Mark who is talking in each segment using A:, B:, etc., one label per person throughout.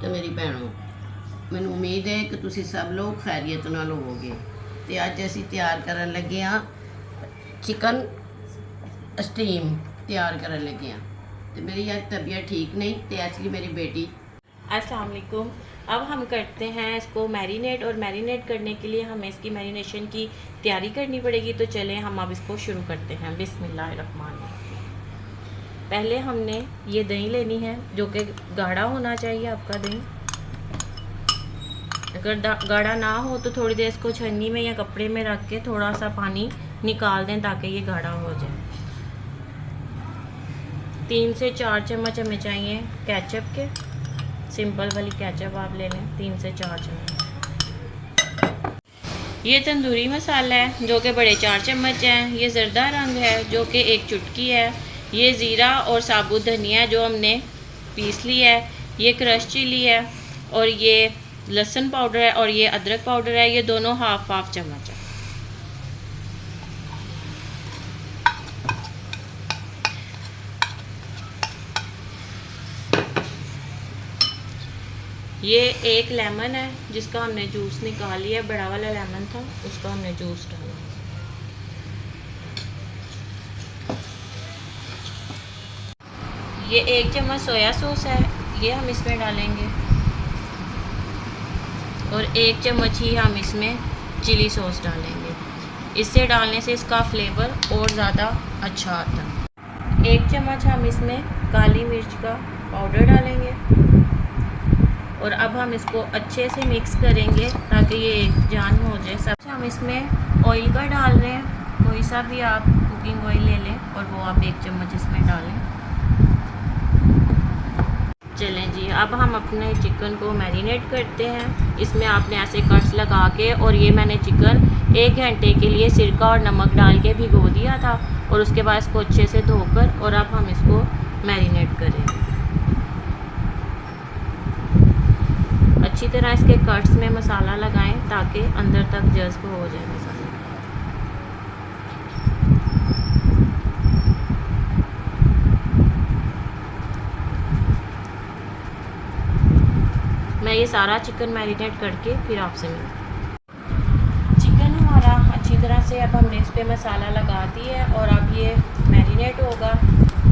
A: ਤੇ ਮੇਰੀ ਭੈਣੋ, ਮੈਨੂੰ ਉਮੀਦ ਹੈ ਕਿ ਤੁਸੀਂ ਸਭ ਲੋਕ ਖੈਰੀਅਤ ਨਾਲ ਹੋਵੋਗੇ। ਤੇ ਅੱਜ ਅਸੀਂ ਤਿਆਰ ਕਰਨ ਲੱਗੇ ਹਾਂ ਚਿਕਨ ਸਟੀਮ ਤਿਆਰ ਕਰਨ ਲੱਗੇ ਹਾਂ। ਤੇ ਮੇਰੀ ਅੱਜ ਤਬੀਅਤ ਠੀਕ ਨਹੀਂ ਤੇ ਐਕਚੁਅਲੀ ਮੇਰੀ बेटी।
B: अस्सलाम वालेकुम। अब हम करते हैं इसको मैरिनेट, और मैरिनेट करने के लिए हमें इसकी मैरिनेशन की तैयारी करनी पड़ेगी। तो चलें हम अब इसको शुरू करते हैं। बिस्मिल्लाहिर्रहमानिर्रहीम। पहले हमने ये दही लेनी है जो कि गाढ़ा होना चाहिए आपका दही। अगर गाढ़ा ना हो तो थोड़ी देर इसको छन्नी में या कपड़े में रख के थोड़ा सा पानी निकाल दें ताकि ये गाढ़ा हो जाए। 3 से 4 चम्मच हमें चाहिए केचप के, सिंपल वाली केचप आप ले लें 3 से 4 चम्मच। ये तंदूरी मसाला है जो कि बड़े 4 चम्मच हैं। ये ज़रदा रंग है जो कि 1 चुटकी है। ये ज़ीरा और साबुत धनिया जो हमने पीस लिया है। ये क्रश चिली है, और ये लहसुन पाउडर है, और ये अदरक पाउडर है। ये दोनों हाफ चम्मच है। ये 1 लेमन है जिसका हमने जूस निकाल लिया, बड़ा वाला लेमन था उसका हमने जूस डाला। ये 1 चम्मच सोया सॉस है, ये हम इसमें डालेंगे, और 1 चम्मच ही हम इसमें चिली सॉस डालेंगे। इससे डालने से इसका फ्लेवर और ज़्यादा अच्छा आता है। 1 चम्मच हम इसमें काली मिर्च का पाउडर डालेंगे, और अब हम इसको अच्छे से मिक्स करेंगे ताकि ये एक जान हो जाए सब। हम इसमें ऑयल का डाल रहे हैं, कोई सा भी आप कुकिंग ऑयल ले लें, और वो आप 1 चम्मच इसमें डालें। चलें जी, अब हम अपने चिकन को मैरिनेट करते हैं। इसमें आपने ऐसे कट्स लगा के, और ये मैंने चिकन 1 घंटे के लिए सिरका और नमक डाल के भिगो दिया था, और उसके बाद इसको अच्छे से धोकर, और अब हम इसको मैरिनेट करेंगे। अच्छी तरह इसके कट्स में मसाला लगाएं ताकि अंदर तक जज़्ब हो जाए मसाला। मैं ये सारा चिकन मैरिनेट करके फिर आपसे मिलूँ। चिकन हमारा अच्छी तरह से अब हमने इस पर मसाला लगा दिया है, और अब ये मैरिनेट होगा।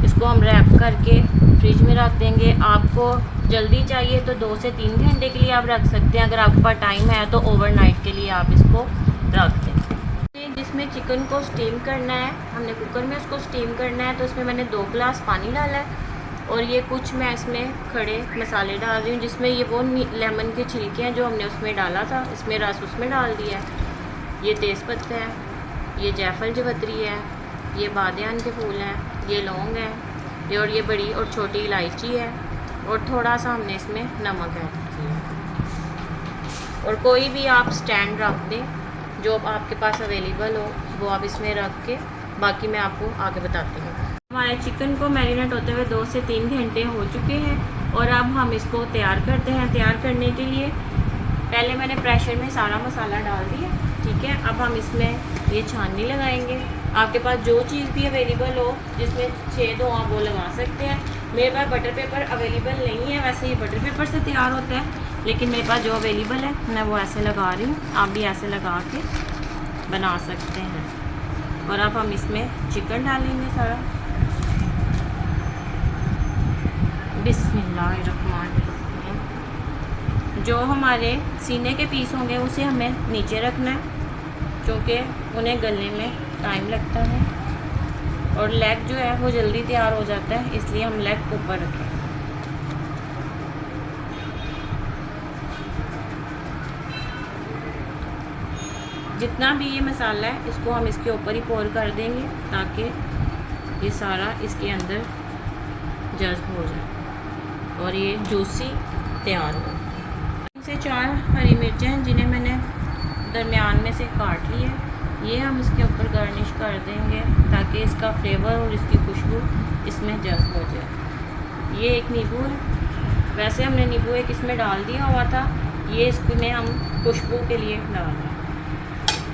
B: इसको हम रैप करके फ्रिज में रख देंगे। आपको जल्दी चाहिए तो 2 से 3 घंटे के लिए आप रख सकते हैं। अगर आपके पास टाइम है तो ओवरनाइट के लिए आप इसको रख दें। जिसमें चिकन को स्टीम करना है, हमने कुकर में उसको स्टीम करना है, तो इसमें मैंने 2 गिलास पानी डाला है, और ये कुछ मैं इसमें खड़े मसाले डाल रही हूँ, जिसमें ये वो लेमन के छिलके हैं जो हमने उसमें डाला था, इसमें रस उसमें डाल दिया है। ये तेज़पत्ता है, ये जायफल जवतरी है, ये बादियान के फूल हैं, ये लौंग है, और ये बड़ी और छोटी इलायची है, और थोड़ा सा हमने इसमें नमक ऐड किया। और कोई भी आप स्टैंड रख दें जो आपके पास अवेलेबल हो, वो आप इसमें रख के, बाकी मैं आपको आगे बताती हूँ। हमारे चिकन को मैरिनेट होते हुए 2 से 3 घंटे हो चुके हैं, और अब हम इसको तैयार करते हैं। तैयार करने के लिए पहले मैंने प्रेशर में सारा मसाला डाल दिया, ठीक है। अब हम इसमें ये छाननी लगाएंगे। आपके पास जो चीज़ भी अवेलेबल हो जिसमें छेद हो आप वो लगा सकते हैं। मेरे पास बटर पेपर अवेलेबल नहीं है, वैसे ये बटर पेपर से तैयार होता है, लेकिन मेरे पास जो अवेलेबल है मैं वो ऐसे लगा रही हूँ। आप भी ऐसे लगा के बना सकते हैं। और अब हम इसमें चिकन डालेंगे सारा। बिस्मिल्लाहिर्रहमानिर्रहीम। जो हमारे सीने के पीस होंगे उसे हमें नीचे रखना है, क्योंकि उन्हें गलने में टाइम लगता है, और लेग जो है वो जल्दी तैयार हो जाता है, इसलिए हम लेग ऊपर रखें। जितना भी ये मसाला है इसको हम इसके ऊपर ही पोर कर देंगे ताकि ये सारा इसके अंदर जज़्ब हो जाए और ये जूसी तैयार हो। 3 से 4 हरी मिर्चें हैं जिन्हें मैंने दरमियान में से काट लिया है, ये हम इसके ऊपर गार्निश कर देंगे ताकि इसका फ्लेवर और इसकी खुशबू इसमें जज़्ब हो जाए। ये 1 नींबू है, वैसे हमने नींबू एक इसमें डाल दिया हुआ था, ये इसमें हम खुशबू के लिए डाल रहे हैं।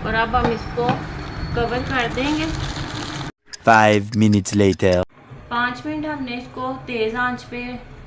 B: और अब हम इसको कवर कर देंगे।
C: 5 minutes later
B: 5 मिनट हमने इसको तेज़ आंच पे